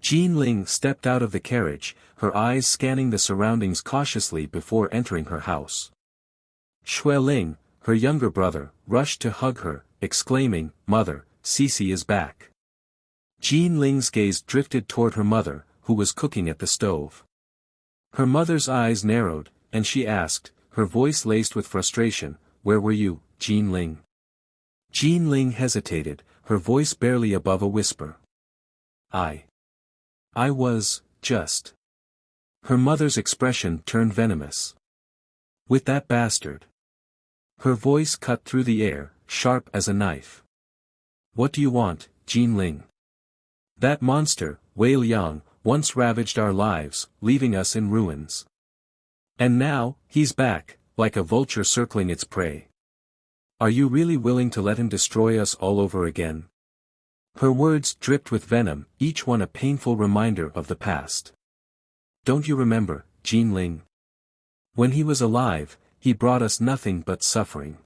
Jean Ling stepped out of the carriage, her eyes scanning the surroundings cautiously before entering her house. Shui Ling, her younger brother, rushed to hug her, exclaiming, "Mother, Cece is back." Jean Ling's gaze drifted toward her mother, who was cooking at the stove. Her mother's eyes narrowed, and she asked, her voice laced with frustration, "Where were you, Jean Ling?" Jean Ling hesitated, her voice barely above a whisper. I was, just. Her mother's expression turned venomous. "With that bastard." Her voice cut through the air, sharp as a knife. "What do you want, Jean Ling?" "That monster, Wei Liang, once ravaged our lives, leaving us in ruins. And now, he's back, like a vulture circling its prey. Are you really willing to let him destroy us all over again?" Her words dripped with venom, each one a painful reminder of the past. "Don't you remember, Jean Ling? When he was alive, he brought us nothing but suffering.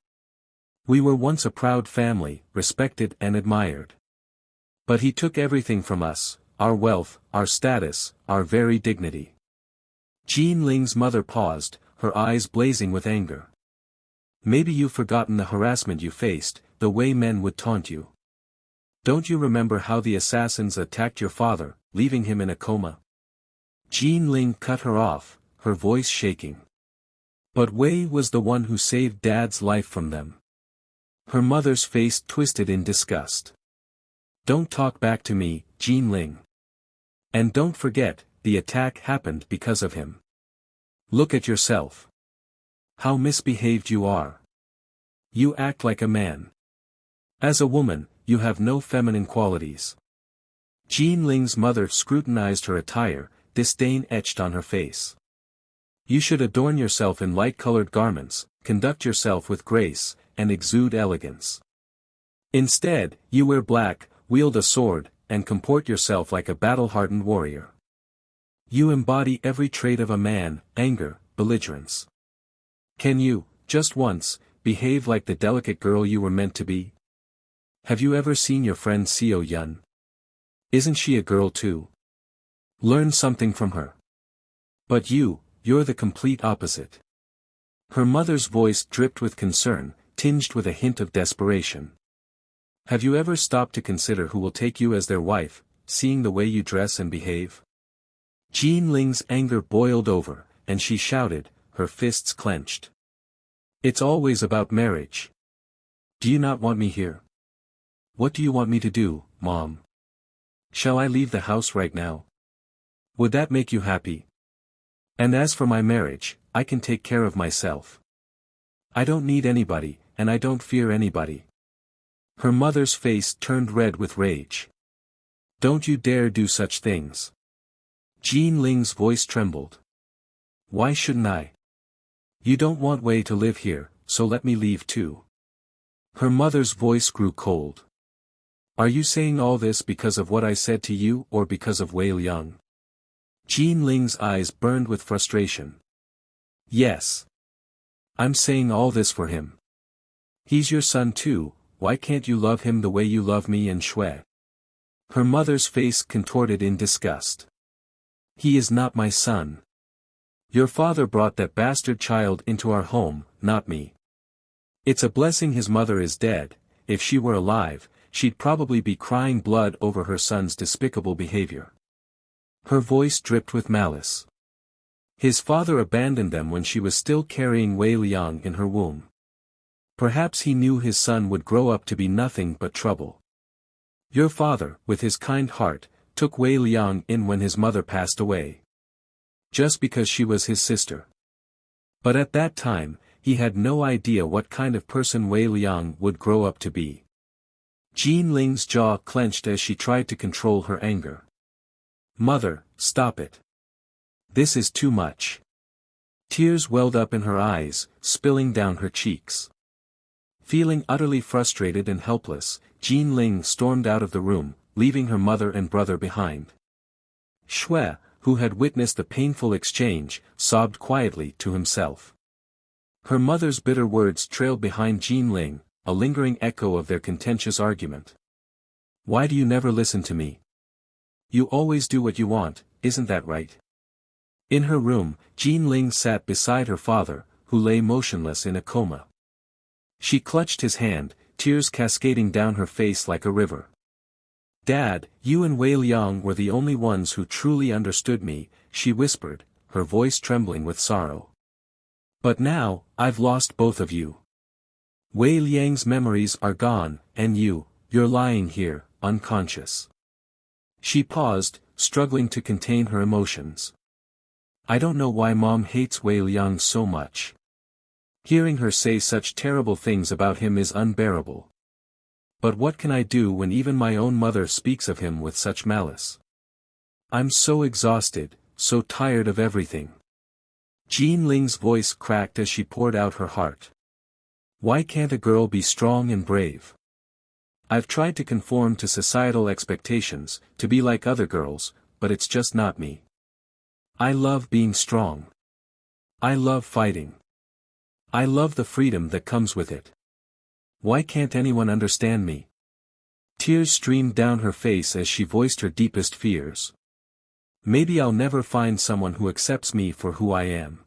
We were once a proud family, respected and admired. But he took everything from us, our wealth, our status, our very dignity." Jean Ling's mother paused, her eyes blazing with anger. "Maybe you've forgotten the harassment you faced, the way men would taunt you. Don't you remember how the assassins attacked your father, leaving him in a coma?" Jean Ling cut her off, her voice shaking. "But Wei was the one who saved Dad's life from them." Her mother's face twisted in disgust. "Don't talk back to me, Jean Ling. And don't forget, the attack happened because of him. Look at yourself. How misbehaved you are. You act like a man. As a woman, you have no feminine qualities." Jean Ling's mother scrutinized her attire, disdain etched on her face. "You should adorn yourself in light-colored garments, conduct yourself with grace, and exude elegance. Instead, you wear black, wield a sword, and comport yourself like a battle-hardened warrior. You embody every trait of a man: anger, belligerence. Can you, just once, behave like the delicate girl you were meant to be? Have you ever seen your friend Xiao Yun? Isn't she a girl too? Learn something from her. But you're the complete opposite." Her mother's voice dripped with concern, tinged with a hint of desperation. "Have you ever stopped to consider who will take you as their wife, seeing the way you dress and behave?" Jean Ling's anger boiled over, and she shouted, her fists clenched. "It's always about marriage. Do you not want me here? What do you want me to do, Mom? Shall I leave the house right now? Would that make you happy? And as for my marriage, I can take care of myself. I don't need anybody, and I don't fear anybody." Her mother's face turned red with rage. "Don't you dare do such things." Jean Ling's voice trembled. "Why shouldn't I? You don't want Wei to live here, so let me leave too." Her mother's voice grew cold. "Are you saying all this because of what I said to you or because of Wei Liang?" Jean Ling's eyes burned with frustration. "Yes. I'm saying all this for him. He's your son too, why can't you love him the way you love me and Shui?" Her mother's face contorted in disgust. "He is not my son. Your father brought that bastard child into our home, not me. It's a blessing his mother is dead. If she were alive, she'd probably be crying blood over her son's despicable behavior." Her voice dripped with malice. "His father abandoned them when she was still carrying Wei Liang in her womb. Perhaps he knew his son would grow up to be nothing but trouble. Your father, with his kind heart, took Wei Liang in when his mother passed away. Just because she was his sister. But at that time, he had no idea what kind of person Wei Liang would grow up to be." Jean Ling's jaw clenched as she tried to control her anger. "Mother, stop it. This is too much." Tears welled up in her eyes, spilling down her cheeks. Feeling utterly frustrated and helpless, Jean Ling stormed out of the room, leaving her mother and brother behind. Shui, who had witnessed the painful exchange, sobbed quietly to himself. Her mother's bitter words trailed behind Jean Ling, a lingering echo of their contentious argument. "Why do you never listen to me? You always do what you want, isn't that right? In her room, Jean Ling sat beside her father, who lay motionless in a coma. She clutched his hand, tears cascading down her face like a river. Dad, you and Wei Liang were the only ones who truly understood me, she whispered, her voice trembling with sorrow. But now, I've lost both of you. Wei Liang's memories are gone, and you're lying here, unconscious. She paused, struggling to contain her emotions. I don't know why Mom hates Wei Liang so much. Hearing her say such terrible things about him is unbearable. But what can I do when even my own mother speaks of him with such malice? I'm so exhausted, so tired of everything. Jean Ling's voice cracked as she poured out her heart. Why can't a girl be strong and brave? I've tried to conform to societal expectations, to be like other girls, but it's just not me. I love being strong. I love fighting. I love the freedom that comes with it. Why can't anyone understand me? Tears streamed down her face as she voiced her deepest fears. Maybe I'll never find someone who accepts me for who I am.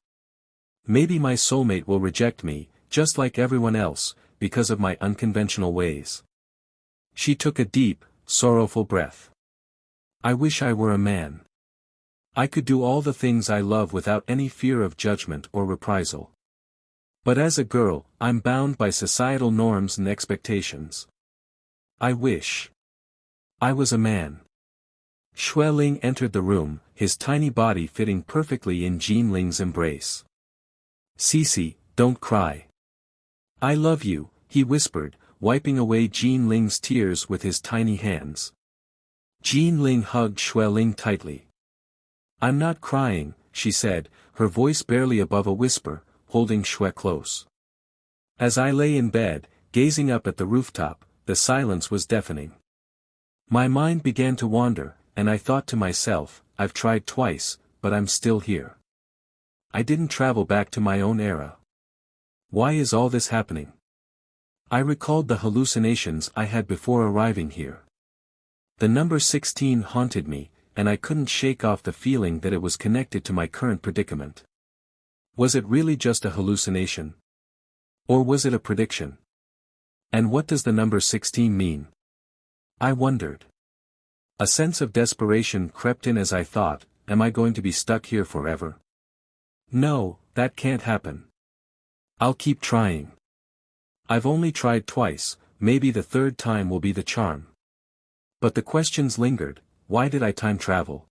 Maybe my soulmate will reject me, just like everyone else, because of my unconventional ways. She took a deep, sorrowful breath. I wish I were a man. I could do all the things I love without any fear of judgment or reprisal. But as a girl, I'm bound by societal norms and expectations. I wish I was a man. Xue Ling entered the room, his tiny body fitting perfectly in Jean Ling's embrace. Cece, don't cry. I love you, he whispered, wiping away Jean Ling's tears with his tiny hands. Jean Ling hugged Xue Ling tightly. I'm not crying, she said, her voice barely above a whisper, holding Xue close. As I lay in bed, gazing up at the rooftop, the silence was deafening. My mind began to wander, and I thought to myself, I've tried twice, but I'm still here. I didn't travel back to my own era. Why is all this happening? I recalled the hallucinations I had before arriving here. The number 16 haunted me, and I couldn't shake off the feeling that it was connected to my current predicament. Was it really just a hallucination? Or was it a prediction? And what does the number 16 mean? I wondered. A sense of desperation crept in as I thought, am I going to be stuck here forever? No, that can't happen. I'll keep trying. I've only tried twice, maybe the third time will be the charm. But the questions lingered, why did I time travel?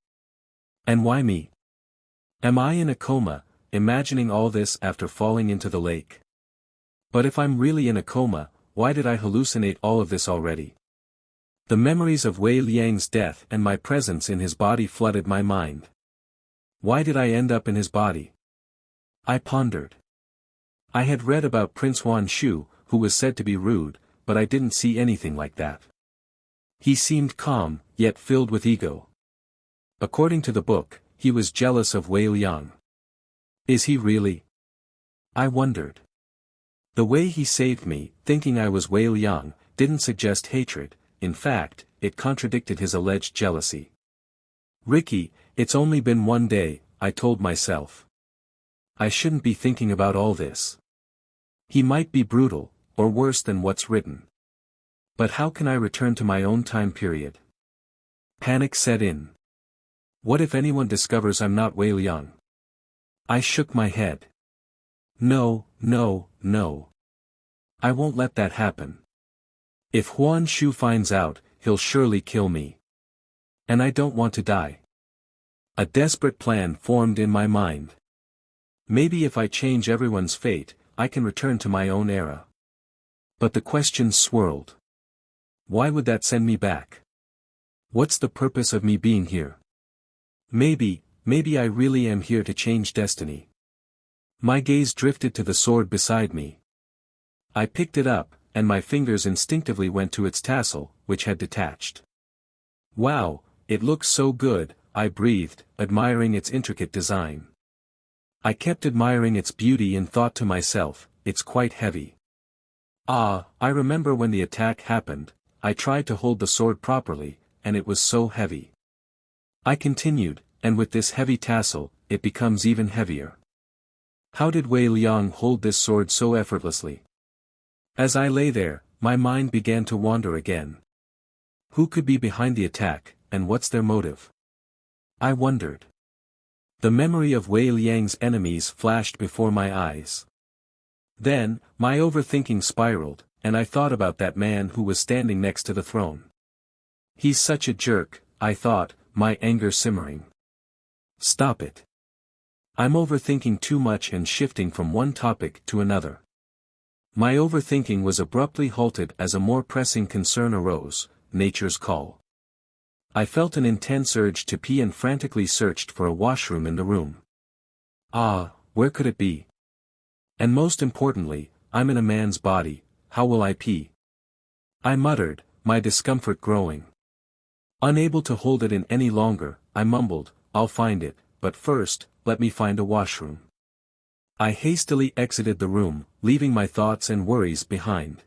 And why me? Am I in a coma, imagining all this after falling into the lake? But if I'm really in a coma, why did I hallucinate all of this already? The memories of Wei Liang's death and my presence in his body flooded my mind. Why did I end up in his body? I pondered. I had read about Prince Huan Shu, who was said to be rude, but I didn't see anything like that. He seemed calm, yet filled with ego. According to the book, he was jealous of Wei Liang. Is he really? I wondered. The way he saved me, thinking I was Wei Liang, didn't suggest hatred, in fact, it contradicted his alleged jealousy. Riki, it's only been one day, I told myself. I shouldn't be thinking about all this. He might be brutal, or worse than what's written. But how can I return to my own time period? Panic set in. What if anyone discovers I'm not Wei Liang? I shook my head. No, no, no. I won't let that happen. If Huan Shu finds out, he'll surely kill me. And I don't want to die. A desperate plan formed in my mind. Maybe if I change everyone's fate, I can return to my own era. But the questions swirled. Why would that send me back? What's the purpose of me being here? Maybe I really am here to change destiny. My gaze drifted to the sword beside me. I picked it up, and my fingers instinctively went to its tassel, which had detached. Wow, it looks so good, I breathed, admiring its intricate design. I kept admiring its beauty and thought to myself, it's quite heavy. Ah, I remember when the attack happened, I tried to hold the sword properly, and it was so heavy. I continued, and with this heavy tassel, it becomes even heavier. How did Wei Liang hold this sword so effortlessly? As I lay there, my mind began to wander again. Who could be behind the attack, and what's their motive? I wondered. The memory of Wei Liang's enemies flashed before my eyes. Then, my overthinking spiraled, and I thought about that man who was standing next to the throne. He's such a jerk, I thought, my anger simmering. Stop it. I'm overthinking too much and shifting from one topic to another. My overthinking was abruptly halted as a more pressing concern arose, nature's call. I felt an intense urge to pee and frantically searched for a washroom in the room. Ah, where could it be? And most importantly, I'm in a man's body, how will I pee? I muttered, my discomfort growing. Unable to hold it in any longer, I mumbled, I'll find it, but first, let me find a washroom. I hastily exited the room, leaving my thoughts and worries behind.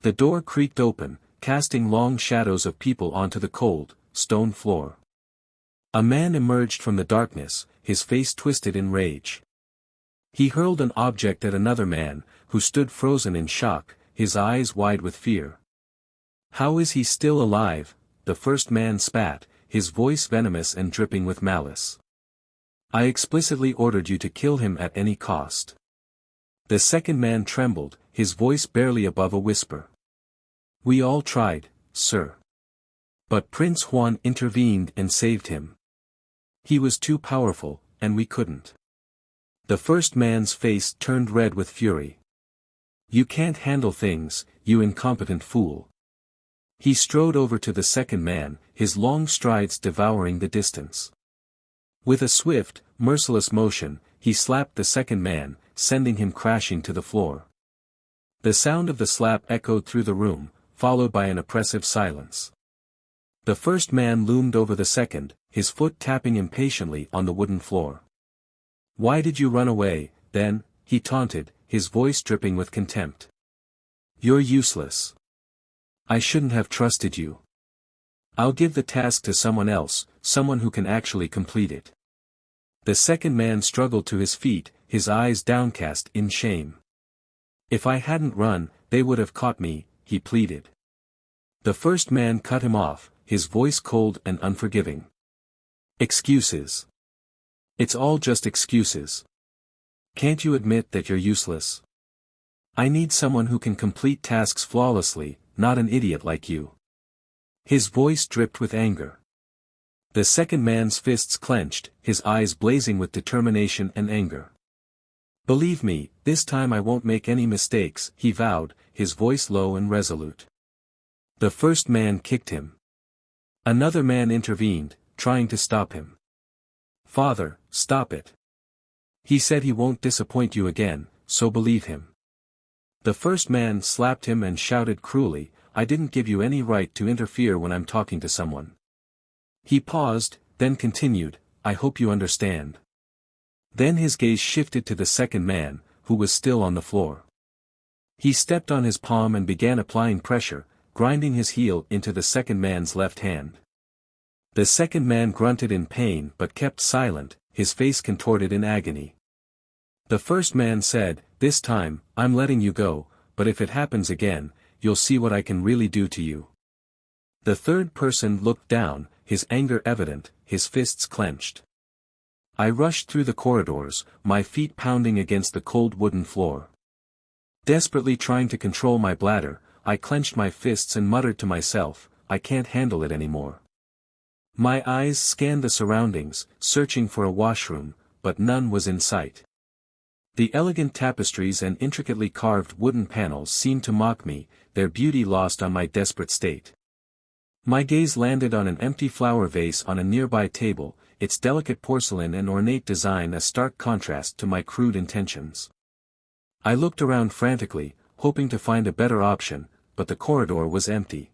The door creaked open, casting long shadows of people onto the cold, stone floor. A man emerged from the darkness, his face twisted in rage. He hurled an object at another man, who stood frozen in shock, his eyes wide with fear. How is he still alive? The first man spat, his voice venomous and dripping with malice. I explicitly ordered you to kill him at any cost. The second man trembled, his voice barely above a whisper. We all tried, sir. But Prince Huan intervened and saved him. He was too powerful, and we couldn't. The first man's face turned red with fury. You can't handle things, you incompetent fool. He strode over to the second man, his long strides devouring the distance. With a swift, merciless motion, he slapped the second man, sending him crashing to the floor. The sound of the slap echoed through the room, followed by an oppressive silence. The first man loomed over the second, his foot tapping impatiently on the wooden floor. Why did you run away, then? He taunted, his voice dripping with contempt. You're useless. I shouldn't have trusted you. I'll give the task to someone else, someone who can actually complete it. The second man struggled to his feet, his eyes downcast in shame. If I hadn't run, they would have caught me, he pleaded. The first man cut him off, his voice cold and unforgiving. Excuses. It's all just excuses. Can't you admit that you're useless? I need someone who can complete tasks flawlessly, not an idiot like you. His voice dripped with anger. The second man's fists clenched, his eyes blazing with determination and anger. Believe me, this time I won't make any mistakes, he vowed, his voice low and resolute. The first man kicked him. Another man intervened, trying to stop him. Father, stop it. He said he won't disappoint you again, so believe him. The first man slapped him and shouted cruelly, I didn't give you any right to interfere when I'm talking to someone. He paused, then continued, I hope you understand. Then his gaze shifted to the second man, who was still on the floor. He stepped on his palm and began applying pressure, grinding his heel into the second man's left hand. The second man grunted in pain but kept silent, his face contorted in agony. The first man said, This time, I'm letting you go, but if it happens again, you'll see what I can really do to you. The third person looked down, his anger evident, his fists clenched. I rushed through the corridors, my feet pounding against the cold wooden floor. Desperately trying to control my bladder, I clenched my fists and muttered to myself, I can't handle it anymore. My eyes scanned the surroundings, searching for a washroom, but none was in sight. The elegant tapestries and intricately carved wooden panels seemed to mock me, their beauty lost on my desperate state. My gaze landed on an empty flower vase on a nearby table, its delicate porcelain and ornate design a stark contrast to my crude intentions. I looked around frantically, hoping to find a better option, but the corridor was empty.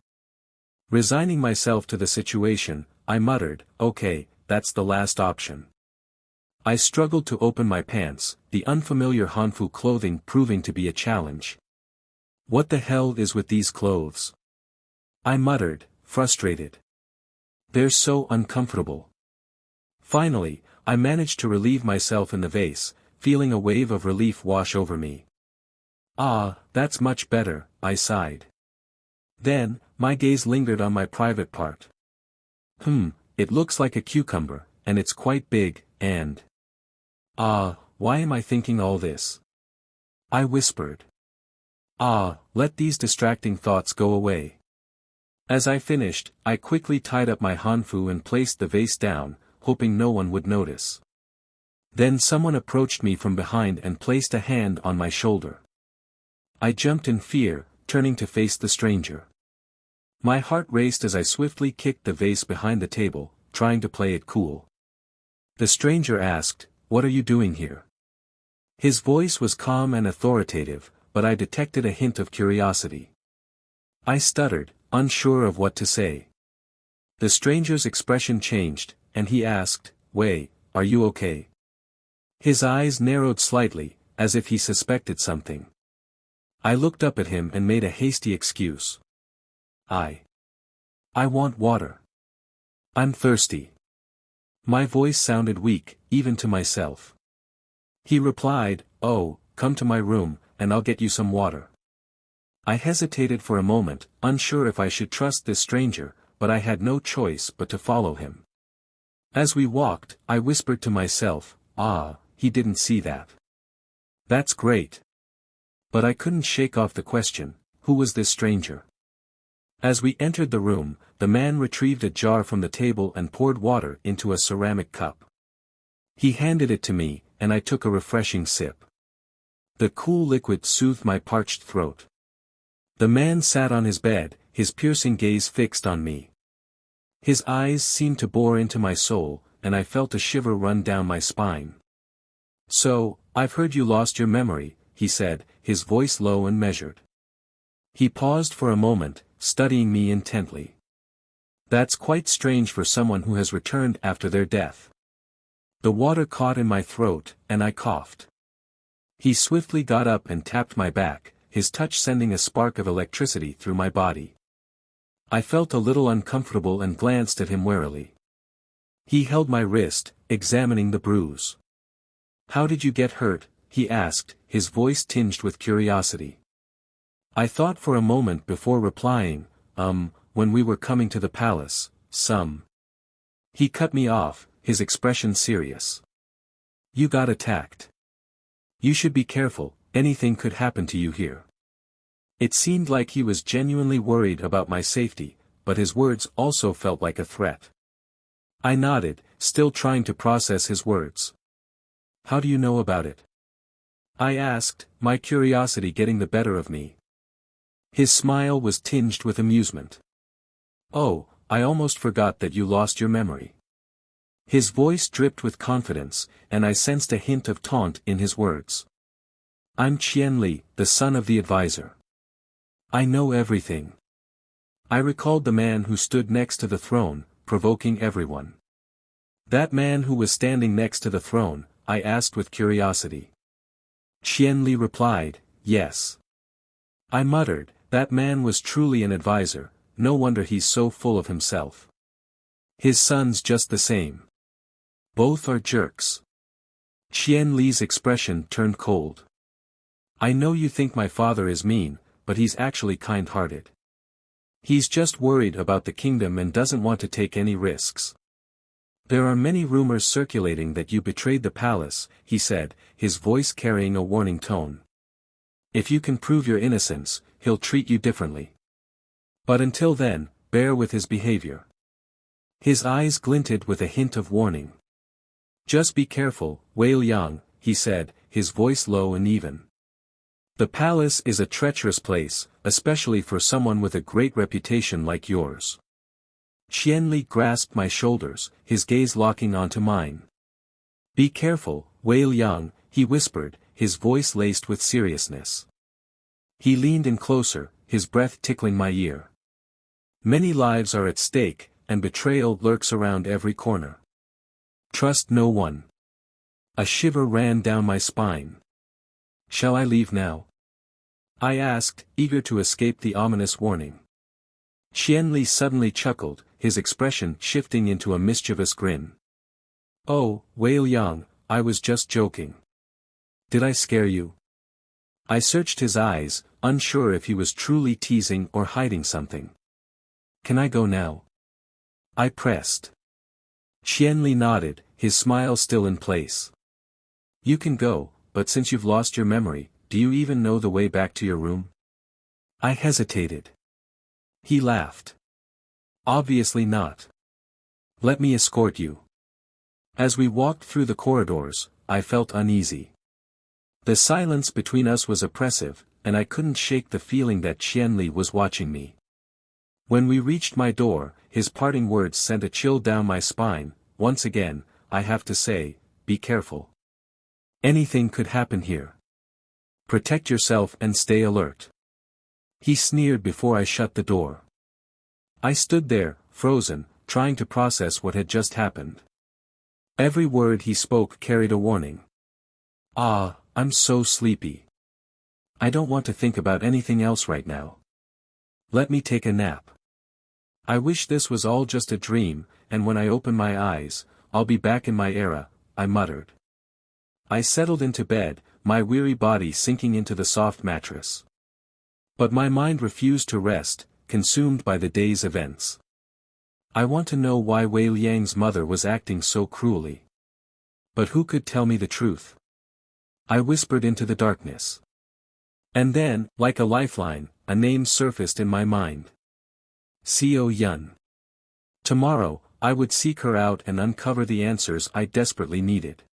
Resigning myself to the situation, I muttered, okay, that's the last option. I struggled to open my pants, the unfamiliar Hanfu clothing proving to be a challenge. What the hell is with these clothes? I muttered, frustrated. They're so uncomfortable. Finally, I managed to relieve myself in the vase, feeling a wave of relief wash over me. Ah, that's much better, I sighed. Then, my gaze lingered on my private part. It looks like a cucumber, and it's quite big, and... Ah, why am I thinking all this? I whispered. Ah, let these distracting thoughts go away. As I finished, I quickly tied up my Huan Shu and placed the vase down, hoping no one would notice. Then someone approached me from behind and placed a hand on my shoulder. I jumped in fear, turning to face the stranger. My heart raced as I swiftly kicked the vase behind the table, trying to play it cool. The stranger asked, "What are you doing here?" His voice was calm and authoritative, but I detected a hint of curiosity. I stuttered, unsure of what to say. The stranger's expression changed, and he asked, "Wei, are you okay?" His eyes narrowed slightly, as if he suspected something. I looked up at him and made a hasty excuse. I want water. I'm thirsty. My voice sounded weak, even to myself. He replied, "Oh, come to my room, and I'll get you some water." I hesitated for a moment, unsure if I should trust this stranger, but I had no choice but to follow him. As we walked, I whispered to myself, "Ah, he didn't see that. That's great." But I couldn't shake off the question, who was this stranger? As we entered the room, the man retrieved a jar from the table and poured water into a ceramic cup. He handed it to me, and I took a refreshing sip. The cool liquid soothed my parched throat. The man sat on his bed, his piercing gaze fixed on me. His eyes seemed to bore into my soul, and I felt a shiver run down my spine. "So, I've heard you lost your memory," he said, his voice low and measured. He paused for a moment, studying me intently. "That's quite strange for someone who has returned after their death." The water caught in my throat, and I coughed. He swiftly got up and tapped my back, his touch sending a spark of electricity through my body. I felt a little uncomfortable and glanced at him warily. He held my wrist, examining the bruise. "How did you get hurt?" he asked, his voice tinged with curiosity. I thought for a moment before replying, when we were coming to the palace, He cut me off, his expression serious. "You got attacked. You should be careful, anything could happen to you here." It seemed like he was genuinely worried about my safety, but his words also felt like a threat. I nodded, still trying to process his words. "How do you know about it?" I asked, my curiosity getting the better of me. His smile was tinged with amusement. "Oh, I almost forgot that you lost your memory." His voice dripped with confidence, and I sensed a hint of taunt in his words. "I'm Qianli, the son of the advisor. I know everything." I recalled the man who stood next to the throne, provoking everyone. "That man who was standing next to the throne?" I asked with curiosity. Qianli replied, "Yes." I muttered, that man was truly an advisor, no wonder he's so full of himself. His son's just the same. Both are jerks. Qianli's expression turned cold. "I know you think my father is mean, but he's actually kind-hearted. He's just worried about the kingdom and doesn't want to take any risks. There are many rumors circulating that you betrayed the palace," he said, his voice carrying a warning tone. "If you can prove your innocence, he'll treat you differently. But until then, bear with his behavior." His eyes glinted with a hint of warning. "Just be careful, Wei Liang," he said, his voice low and even. "The palace is a treacherous place, especially for someone with a great reputation like yours." Qianli grasped my shoulders, his gaze locking onto mine. "Be careful, Wei Liang," he whispered, his voice laced with seriousness. He leaned in closer, his breath tickling my ear. "Many lives are at stake, and betrayal lurks around every corner. Trust no one." A shiver ran down my spine. "Shall I leave now?" I asked, eager to escape the ominous warning. Qianli suddenly chuckled, his expression shifting into a mischievous grin. Oh, Wei Liang, I was just joking. Did I scare you? I searched his eyes, unsure if he was truly teasing or hiding something. Can I go now? I pressed. Qianli nodded, his smile still in place. You can go, but since you've lost your memory, do you even know the way back to your room? I hesitated. He laughed. Obviously not. Let me escort you. As we walked through the corridors, I felt uneasy. The silence between us was oppressive, and I couldn't shake the feeling that Qianli was watching me. When we reached my door, his parting words sent a chill down my spine. Once again, I have to say, be careful. Anything could happen here. Protect yourself and stay alert. He sneered before I shut the door. I stood there, frozen, trying to process what had just happened. Every word he spoke carried a warning. Ah, I'm so sleepy. I don't want to think about anything else right now. Let me take a nap. I wish this was all just a dream, and when I open my eyes, I'll be back in my era, I muttered. I settled into bed, my weary body sinking into the soft mattress. But my mind refused to rest, consumed by the day's events. I want to know why Wei Liang's mother was acting so cruelly. But who could tell me the truth? I whispered into the darkness. And then, like a lifeline, a name surfaced in my mind. Xiao Yun. Tomorrow, I would seek her out and uncover the answers I desperately needed.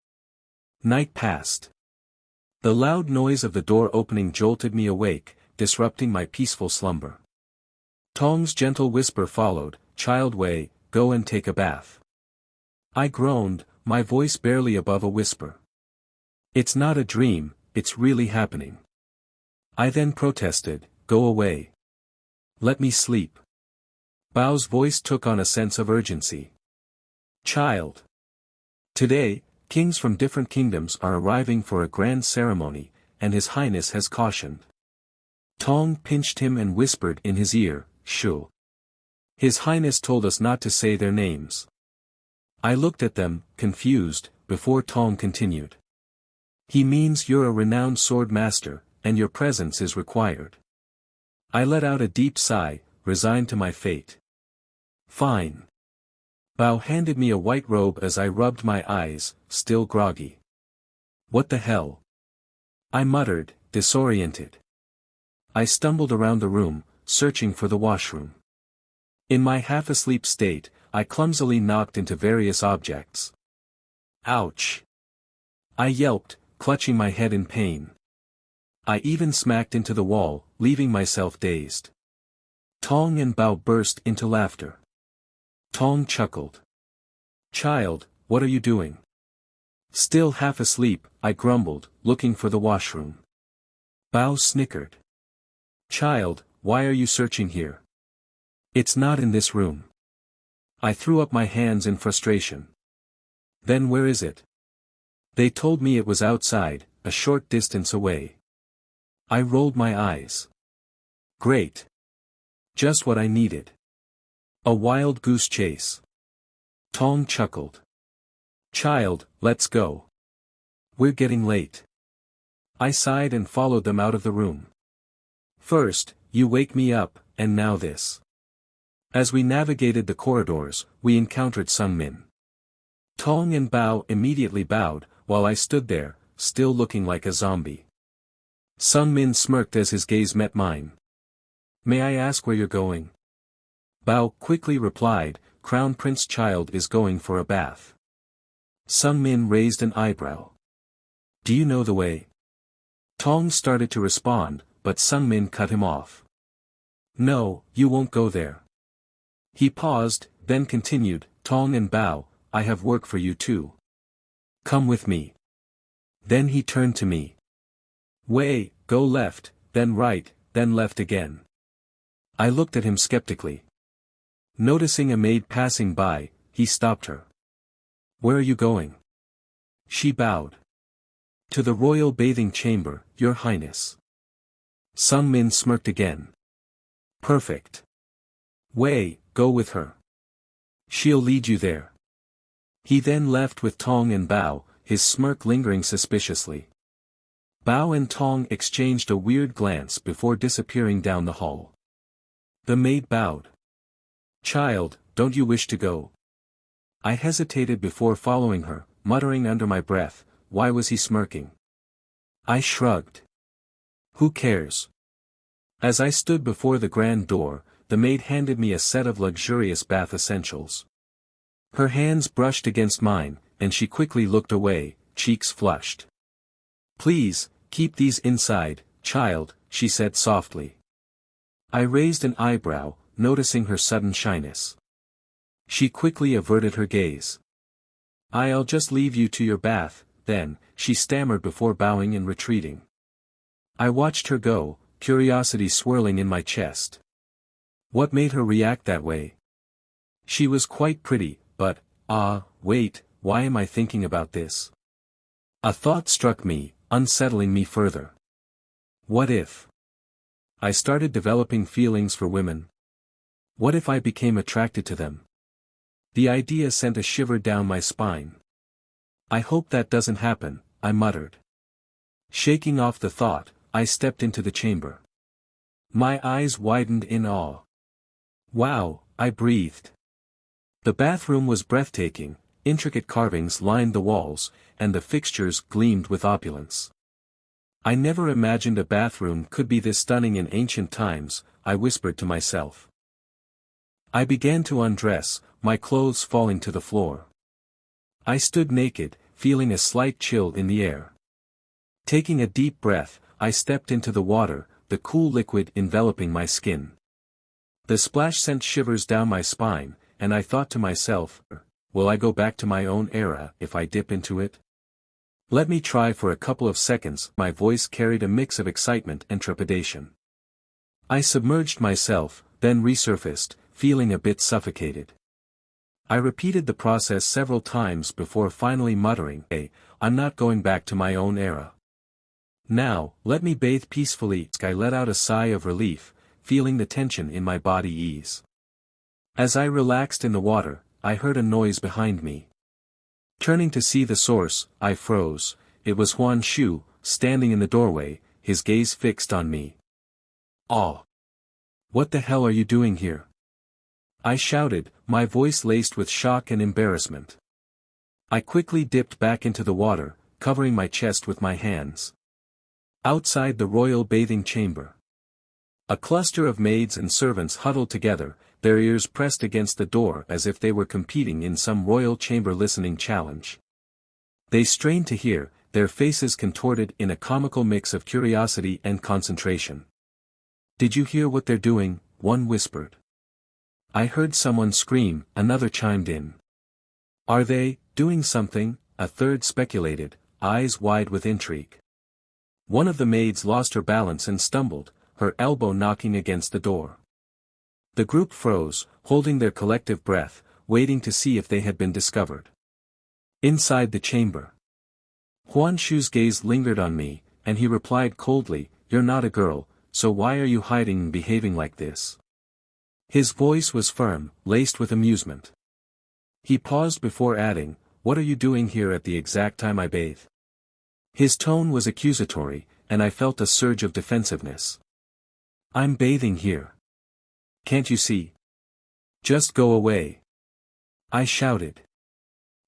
Night passed. The loud noise of the door opening jolted me awake, disrupting my peaceful slumber. Tong's gentle whisper followed, "Child Wei, go and take a bath." I groaned, my voice barely above a whisper. It's not a dream, it's really happening. I then protested, "Go away. Let me sleep." Bao's voice took on a sense of urgency. "Child. Today, kings from different kingdoms are arriving for a grand ceremony, and His Highness has cautioned." Tong pinched him and whispered in his ear, "Shu. His Highness told us not to say their names." I looked at them, confused, before Tong continued. "He means you're a renowned sword master, and your presence is required." I let out a deep sigh, resigned to my fate. "Fine." Bao handed me a white robe as I rubbed my eyes, still groggy. "What the hell?" I muttered, disoriented. I stumbled around the room, searching for the washroom. In my half-asleep state, I clumsily knocked into various objects. Ouch! I yelped, clutching my head in pain. I even smacked into the wall, leaving myself dazed. Tong and Bao burst into laughter. Tong chuckled. "Child, what are you doing?" Still half asleep, I grumbled, looking for the washroom. Bao snickered. "Child, why are you searching here? It's not in this room." I threw up my hands in frustration. "Then where is it?" "They told me it was outside, a short distance away." I rolled my eyes. "Great. Just what I needed. A wild goose chase." Tong chuckled. "Child, let's go. We're getting late." I sighed and followed them out of the room. "First, you wake me up, and now this." As we navigated the corridors, we encountered Sungmin. Tong and Bao immediately bowed, while I stood there, still looking like a zombie. Sungmin smirked as his gaze met mine. "May I ask where you're going?" Bao quickly replied, "Crown Prince Child is going for a bath." Sungmin raised an eyebrow. "Do you know the way?" Tong started to respond, but Sungmin cut him off. "No, you won't go there." He paused, then continued, "Tong and Bao, I have work for you too. Come with me." Then he turned to me. "Wei, go left, then right, then left again." I looked at him skeptically. Noticing a maid passing by, he stopped her. "Where are you going?" She bowed. "To the royal bathing chamber, Your Highness." Sungmin smirked again. "Perfect. Wei, go with her. She'll lead you there. He then left with Tong and Bao, his smirk lingering suspiciously. Bao and Tong exchanged a weird glance before disappearing down the hall. The maid bowed. Child, don't you wish to go? I hesitated before following her, muttering under my breath, why was he smirking? I shrugged. Who cares? As I stood before the grand door, the maid handed me a set of luxurious bath essentials. Her hands brushed against mine, and she quickly looked away, cheeks flushed. Please, keep these inside, child, she said softly. I raised an eyebrow, noticing her sudden shyness. She quickly averted her gaze. I'll just leave you to your bath, then, she stammered before bowing and retreating. I watched her go, curiosity swirling in my chest. What made her react that way? She was quite pretty, but, wait, why am I thinking about this? A thought struck me, unsettling me further. What if I started developing feelings for women? What if I became attracted to them? The idea sent a shiver down my spine. I hope that doesn't happen, I muttered. Shaking off the thought, I stepped into the chamber. My eyes widened in awe. Wow, I breathed. The bathroom was breathtaking, intricate carvings lined the walls, and the fixtures gleamed with opulence. I never imagined a bathroom could be this stunning in ancient times, I whispered to myself. I began to undress, my clothes falling to the floor. I stood naked, feeling a slight chill in the air. Taking a deep breath, I stepped into the water, the cool liquid enveloping my skin. The splash sent shivers down my spine, and I thought to myself, will I go back to my own era if I dip into it? Let me try for a couple of seconds. My voice carried a mix of excitement and trepidation. I submerged myself, then resurfaced, feeling a bit suffocated. I repeated the process several times before finally muttering, hey, I'm not going back to my own era. Now, let me bathe peacefully. I let out a sigh of relief, feeling the tension in my body ease. As I relaxed in the water, I heard a noise behind me. Turning to see the source, I froze. It was Huan Shu, standing in the doorway, his gaze fixed on me. Oh! What the hell are you doing here? I shouted, my voice laced with shock and embarrassment. I quickly dipped back into the water, covering my chest with my hands. Outside the royal bathing chamber, a cluster of maids and servants huddled together, their ears pressed against the door as if they were competing in some royal chamber listening challenge. They strained to hear, their faces contorted in a comical mix of curiosity and concentration. Did you hear what they're doing? One whispered. I heard someone scream, another chimed in. Are they doing something? A third speculated, eyes wide with intrigue. One of the maids lost her balance and stumbled, her elbow knocking against the door. The group froze, holding their collective breath, waiting to see if they had been discovered. Inside the chamber, Huan Shu's gaze lingered on me, and he replied coldly, you're not a girl, so why are you hiding and behaving like this? His voice was firm, laced with amusement. He paused before adding, what are you doing here at the exact time I bathe? His tone was accusatory, and I felt a surge of defensiveness. I'm bathing here. Can't you see? Just go away. I shouted.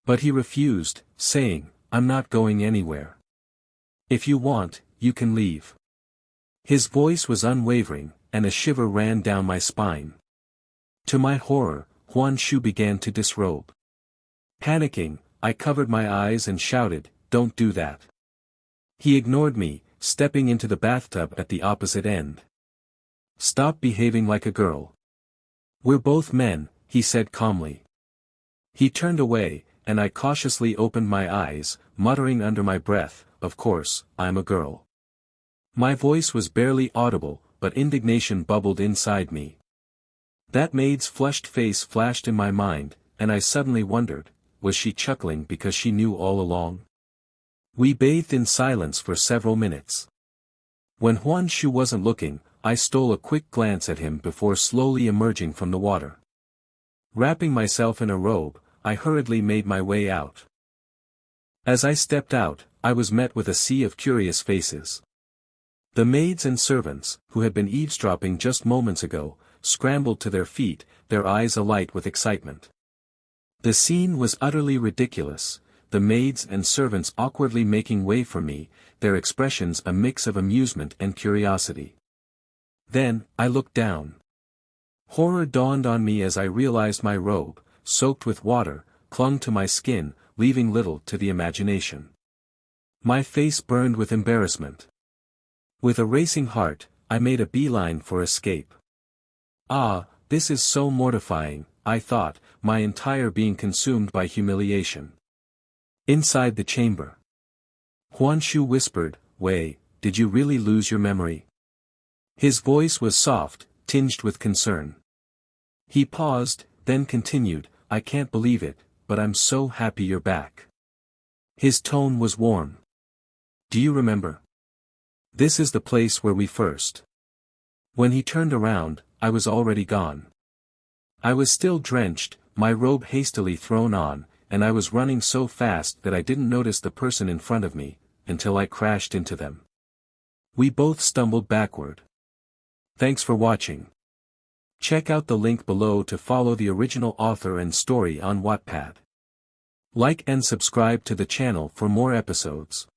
But he refused, saying, I'm not going anywhere. If you want, you can leave. His voice was unwavering, and a shiver ran down my spine. To my horror, Huan Shu began to disrobe. Panicking, I covered my eyes and shouted, don't do that. He ignored me, stepping into the bathtub at the opposite end. Stop behaving like a girl. We're both men, he said calmly. He turned away, and I cautiously opened my eyes, muttering under my breath, of course, I'm a girl. My voice was barely audible, but indignation bubbled inside me. That maid's flushed face flashed in my mind, and I suddenly wondered, was she chuckling because she knew all along? We bathed in silence for several minutes. When Huan Shu wasn't looking, I stole a quick glance at him before slowly emerging from the water. Wrapping myself in a robe, I hurriedly made my way out. As I stepped out, I was met with a sea of curious faces. The maids and servants, who had been eavesdropping just moments ago, scrambled to their feet, their eyes alight with excitement. The scene was utterly ridiculous, the maids and servants awkwardly making way for me, their expressions a mix of amusement and curiosity. Then, I looked down. Horror dawned on me as I realized my robe, soaked with water, clung to my skin, leaving little to the imagination. My face burned with embarrassment. With a racing heart, I made a beeline for escape. Ah, this is so mortifying, I thought, my entire being consumed by humiliation. Inside the chamber. Huan Shu whispered, "Wei, did you really lose your memory?" His voice was soft, tinged with concern. He paused, then continued, "I can't believe it, but I'm so happy you're back." His tone was warm. "Do you remember? This is the place where we first." When he turned around, I was already gone. I was still drenched, my robe hastily thrown on, and I was running so fast that I didn't notice the person in front of me, until I crashed into them. We both stumbled backward. Thanks for watching. Check out the link below to follow the original author and story on Wattpad. Like and subscribe to the channel for more episodes.